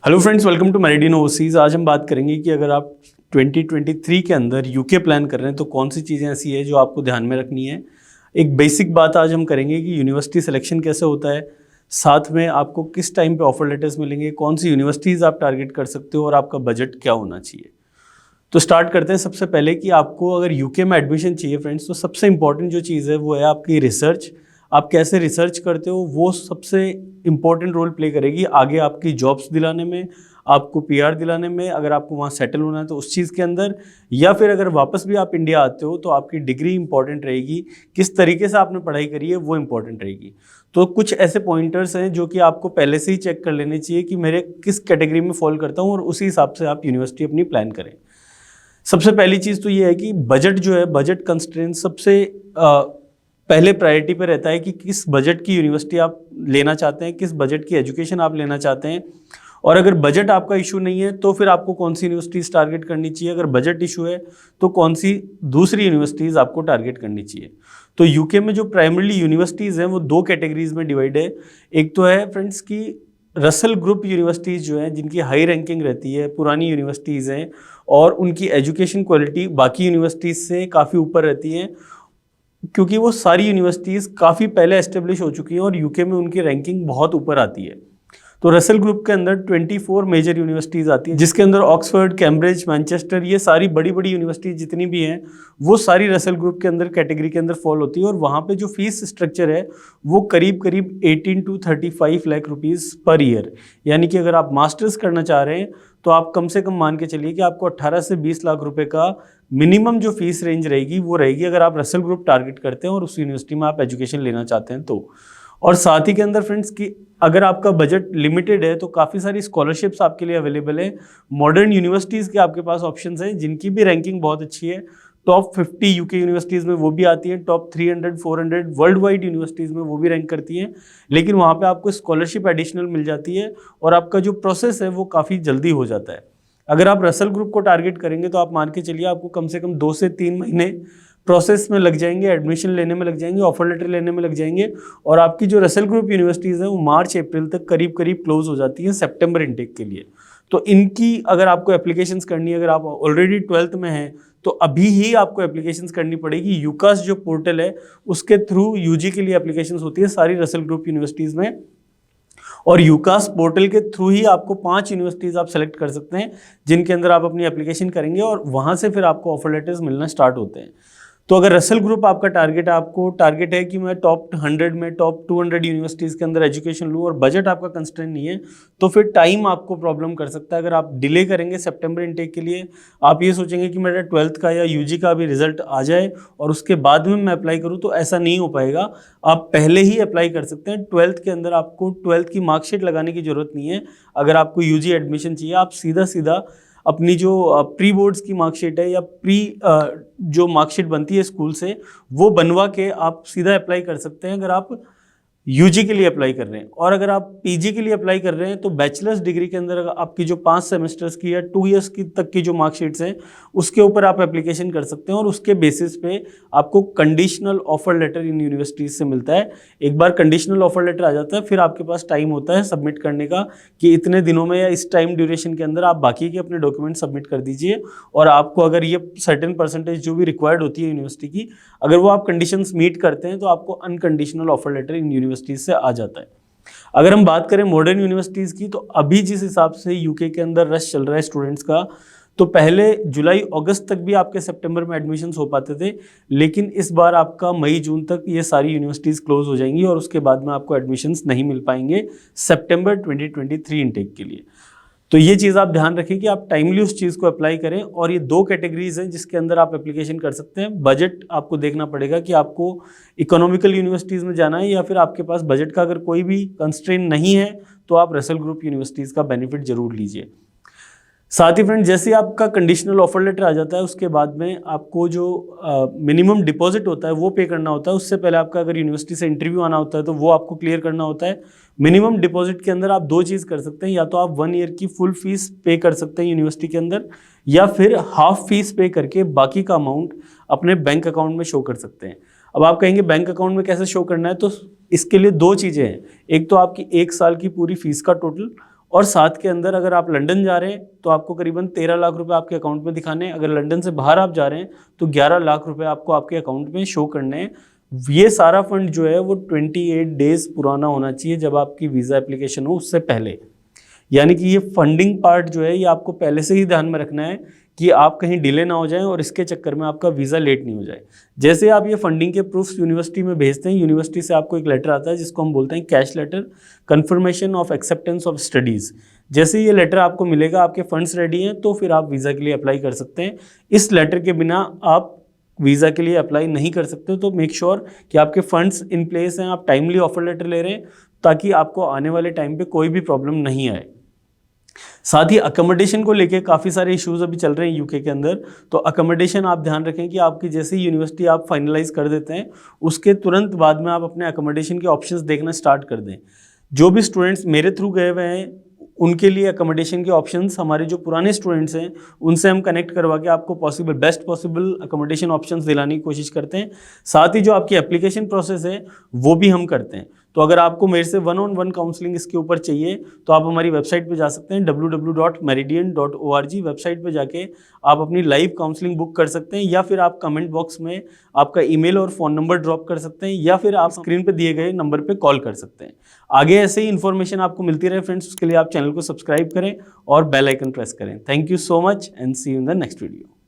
Hello friends, welcome to Meridian Overseas. आज हम बात करेंगे कि अगर आप 2023 के अंदर यूके प्लान कर रहे हैं तो कौन सी चीज़ें ऐसी है जो आपको ध्यान में रखनी है। एक बेसिक बात आज हम करेंगे कि यूनिवर्सिटी सिलेक्शन कैसे होता है, साथ में आपको किस टाइम पे ऑफर लेटर्स मिलेंगे, कौन सी यूनिवर्सिटीज़ आप टारगेट कर सकते हो और आपका बजट क्या होना चाहिए। तो स्टार्ट करते हैं सबसे पहले कि आपको अगर यूके में एडमिशन चाहिए फ्रेंड्स, तो सबसे इंपॉर्टेंट जो चीज़ है वो है आपकी रिसर्च। आप कैसे रिसर्च करते हो वो सबसे इंपॉर्टेंट रोल प्ले करेगी आगे आपकी जॉब्स दिलाने में, आपको पीआर दिलाने में, अगर आपको वहाँ सेटल होना है तो उस चीज़ के अंदर, या फिर अगर वापस भी आप इंडिया आते हो तो आपकी डिग्री इंपॉर्टेंट रहेगी। किस तरीके से आपने पढ़ाई करी है वो इंपॉर्टेंट रहेगी। तो कुछ ऐसे पॉइंटर्स हैं जो कि आपको पहले से ही चेक कर लेने चाहिए कि मेरे किस कैटेगरी में फॉल करता हूँ, और उसी हिसाब से आप यूनिवर्सिटी अपनी प्लान करें। सबसे पहली चीज़ तो ये है कि बजट जो है, बजट कंस्ट्रेंट सबसे पहले प्रायोरिटी पे रहता है कि किस बजट की यूनिवर्सिटी आप लेना चाहते हैं, किस बजट की एजुकेशन आप लेना चाहते हैं। और अगर बजट आपका इशू नहीं है तो फिर आपको कौन सी यूनिवर्सिटीज़ टारगेट करनी चाहिए, अगर बजट इशू है तो कौन सी दूसरी यूनिवर्सिटीज़ आपको टारगेट करनी चाहिए। तो यूके में जो प्राइमरली यूनिवर्सिटीज़ हैं वो दो कैटेगरीज में डिवाइड है। एक तो है फ्रेंड्स की रसल ग्रुप यूनिवर्सिटीज़ जो हैं, जिनकी हाई रैंकिंग रहती है, पुरानी यूनिवर्सिटीज़ हैं और उनकी एजुकेशन क्वालिटी बाकी यूनिवर्सिटीज़ से काफ़ी ऊपर रहती हैं, क्योंकि वो सारी यूनिवर्सिटीज़ काफ़ी पहले एस्टेब्लिश हो चुकी हैं और यूके में उनकी रैंकिंग बहुत ऊपर आती है। तो रसल ग्रुप के अंदर 24 मेजर यूनिवर्सिटीज़ आती हैं, जिसके अंदर ऑक्सफोर्ड, कैम्ब्रिज, मैनचेस्टर, ये सारी बड़ी बड़ी यूनिवर्सिटीज़ जितनी भी हैं वो सारी रसल ग्रुप के अंदर कैटेगरी के अंदर फॉल होती है। और वहाँ पे जो फीस स्ट्रक्चर है वो करीब करीब 18 to 35 lakh rupees per year. यानी कि अगर आप मास्टर्स करना चाह रहे हैं तो आप कम से कम मान के चलिए कि आपको 18 से 20 लाख रुपए का मिनिमम जो फीस रेंज रहेगी वो रहेगी, अगर आप रसल ग्रुप टारगेट करते हैं और उस यूनिवर्सिटी में आप एजुकेशन लेना चाहते हैं तो। और साथ ही के अंदर फ्रेंड्स की अगर आपका बजट लिमिटेड है तो काफ़ी सारी स्कॉलरशिप्स आपके लिए अवेलेबल है। मॉडर्न यूनिवर्सिटीज़ के आपके पास ऑप्शंस हैं जिनकी भी रैंकिंग बहुत अच्छी है। टॉप 50 यूके यूनिवर्सिटीज़ में वो भी आती हैं, टॉप 300 400 वर्ल्ड वाइड यूनिवर्सिटीज़ में वो भी रैंक करती हैं। लेकिन वहाँ पे आपको स्कॉलरशिप एडिशनल मिल जाती है और आपका जो प्रोसेस है वो काफ़ी जल्दी हो जाता है। अगर आप रसल ग्रुप को टारगेट करेंगे तो आप मान के चलिए आपको कम से कम 2 से 3 महीने प्रोसेस में लग जाएंगे, एडमिशन लेने में लग जाएंगे, ऑफर लेटर लेने में लग जाएंगे। और आपकी जो रसल ग्रुप यूनिवर्सिटीज़ हैं वो मार्च अप्रैल तक करीब करीब क्लोज हो जाती हैं सितंबर इनटेक के लिए। तो इनकी अगर आपको एप्लीकेशंस करनी है, अगर आप ऑलरेडी 12th में हैं तो अभी ही आपको एप्लीकेशंस करनी पड़ेगी। यूकास जो पोर्टल है उसके थ्रू यूजी के लिए एप्लीकेशंस होती है सारी रसल ग्रुप यूनिवर्सिटीज़ में, और यूकास पोर्टल के थ्रू ही आपको 5 यूनिवर्सिटीज़ आप सेलेक्ट कर सकते हैं जिनके अंदर आप अपनी एप्लीकेशन करेंगे और वहाँ से फिर आपको ऑफर लेटर्स मिलना स्टार्ट होते हैं। तो अगर रसल ग्रुप आपका टारगेट है, आपको टारगेट है कि मैं टॉप 100 में, टॉप 200 यूनिवर्सिटीज़ के अंदर एजुकेशन लूँ और बजट आपका कंस्ट्रेंट नहीं है, तो फिर टाइम आपको प्रॉब्लम कर सकता है। अगर आप डिले करेंगे सितंबर इनटेक के लिए, आप ये सोचेंगे कि मेरा 12th का या यूजी का भी रिजल्ट आ जाए और उसके बाद में मैं अप्लाई करूँ, तो ऐसा नहीं हो पाएगा। आप पहले ही अप्लाई कर सकते हैं। 12th के अंदर आपको 12th की मार्कशीट लगाने की ज़रूरत नहीं है। अगर आपको यूजी एडमिशन चाहिए, आप सीधा सीधा अपनी जो प्री बोर्ड्स की मार्कशीट है या प्री जो मार्कशीट बनती है स्कूल से, वो बनवा के आप सीधा अप्लाई कर सकते हैं अगर आप यूजी के लिए अप्लाई कर रहे हैं। और अगर आप पीजी के लिए अप्लाई कर रहे हैं तो बैचलर्स डिग्री के अंदर आपकी जो 5 सेमेस्टर्स की या 2 ईयर्स की तक की जो मार्कशीट्स हैं उसके ऊपर आप एप्लीकेशन कर सकते हैं और उसके बेसिस पे आपको कंडीशनल ऑफर लेटर इन यूनिवर्सिटीज से मिलता है। एक बार कंडीशनल ऑफर लेटर आ जाता है फिर आपके पास टाइम होता है सबमिट करने का कि इतने दिनों में या इस टाइम ड्यूरेशन के अंदर आप बाकी के अपने डॉक्यूमेंट सबमिट कर दीजिए। और आपको अगर ये सर्टेन परसेंटेज जो भी रिक्वायर्ड होती है यूनिवर्सिटी की, अगर वो आप कंडीशंस मीट करते हैं तो आपको अनकंडीशनल ऑफर लेटर इन यूनिवर्सिटीज से आ जाता है। अगर हम बात करें मॉडर्न यूनिवर्सिटीज की, तो अभी जिस हिसाब से यूके के अंदर रश चल रहा है स्टूडेंट्स का, तो पहले जुलाई अगस्त तक भी आपके सितंबर में एडमिशन्स हो पाते थे, लेकिन इस बार आपका मई जून तक ये सारी यूनिवर्सिटीज़ क्लोज हो जाएंगी और उसके बाद में आपको एडमिशन्स नहीं मिल पाएंगे सितंबर 2023 इनटेक के लिए। तो ये चीज़ आप ध्यान रखें कि आप टाइमली उस चीज़ को अप्लाई करें। और ये 2 कैटेगरीज हैं जिसके अंदर आप एप्लीकेशन कर सकते हैं। बजट आपको देखना पड़ेगा कि आपको इकोनॉमिकल यूनिवर्सिटीज़ में जाना है या फिर आपके पास बजट का अगर कोई भी कंस्ट्रेंट नहीं है तो आप रसल ग्रुप यूनिवर्सिटीज़ का बेनिफिट जरूर लीजिए। साथ ही फ्रेंड, जैसे आपका कंडीशनल ऑफर लेटर आ जाता है उसके बाद में आपको जो मिनिमम डिपॉजिट होता है वो पे करना होता है। उससे पहले आपका अगर यूनिवर्सिटी से इंटरव्यू आना होता है तो वो आपको क्लियर करना होता है। मिनिमम डिपॉजिट के अंदर आप 2 चीज़ कर सकते हैं, या तो आप 1 ईयर की फुल फीस पे कर सकते हैं यूनिवर्सिटी के अंदर, या फिर हाफ फीस पे करके बाकी का अमाउंट अपने बैंक अकाउंट में शो कर सकते हैं। अब आप कहेंगे बैंक अकाउंट में कैसे शो करना है, तो इसके लिए 2 चीज़ें हैं। एक तो आपकी 1 साल की पूरी फीस का टोटल, और साथ के अंदर अगर आप लंदन जा रहे हैं तो आपको करीबन 13 लाख रुपए आपके अकाउंट में दिखाने हैं, अगर लंदन से बाहर आप जा रहे हैं तो 11 लाख रुपए आपको आपके अकाउंट में शो करने हैं। ये सारा फंड जो है वो 28 डेज पुराना होना चाहिए जब आपकी वीज़ा एप्लीकेशन हो उससे पहले। यानी कि ये फंडिंग पार्ट जो है ये आपको पहले से ही ध्यान में रखना है कि आप कहीं डिले ना हो जाएं और इसके चक्कर में आपका वीज़ा लेट नहीं हो जाए। जैसे आप ये फंडिंग के प्रूफ्स यूनिवर्सिटी में भेजते हैं, यूनिवर्सिटी से आपको एक लेटर आता है जिसको हम बोलते हैं CAS letter, confirmation of acceptance of studies. जैसे ये लेटर आपको मिलेगा, आपके फंड्स रेडी हैं, तो फिर आप वीज़ा के लिए अप्लाई कर सकते हैं। इस लेटर के बिना आप वीज़ा के लिए अप्लाई नहीं कर सकते। तो मेक श्योर कि आपके फंड्स इन प्लेस हैं, आप टाइमली ऑफर लेटर ले रहे हैं ताकि आपको आने वाले टाइम पे कोई भी प्रॉब्लम नहीं आए। साथ ही अकोमोडेशन को लेके काफ़ी सारे इश्यूज अभी चल रहे हैं यूके के अंदर। तो अकोमोडेशन आप ध्यान रखें कि आपकी जैसे ही यूनिवर्सिटी आप फाइनलाइज कर देते हैं उसके तुरंत बाद में आप अपने अकोमोडेशन के ऑप्शंस देखना स्टार्ट कर दें। जो भी स्टूडेंट्स मेरे थ्रू गए हुए हैं उनके लिए अकोमोडेशन के ऑप्शंस हमारे जो पुराने स्टूडेंट्स हैं उनसे हम कनेक्ट करवा के आपको possible best possible accommodation options दिलाने की कोशिश करते हैं। साथ ही जो आपकी एप्लीकेशन प्रोसेस है वो भी हम करते हैं। तो अगर आपको मेरे से 1-on-1 काउंसलिंग इसके ऊपर चाहिए तो आप हमारी वेबसाइट पे जा सकते हैं www.meridian.org। वेबसाइट पे जाके आप अपनी लाइव काउंसलिंग बुक कर सकते हैं, या फिर आप कमेंट बॉक्स में आपका ईमेल और फ़ोन नंबर ड्रॉप कर सकते हैं, या फिर आप स्क्रीन पे दिए गए नंबर पे कॉल कर सकते हैं। आगे ऐसे ही इन्फॉर्मेशन आपको मिलती रहे फ्रेंड्स, उसके लिए आप चैनल को सब्सक्राइब करें और बेल आइकन प्रेस करें। Thank you so much and see you in the next video.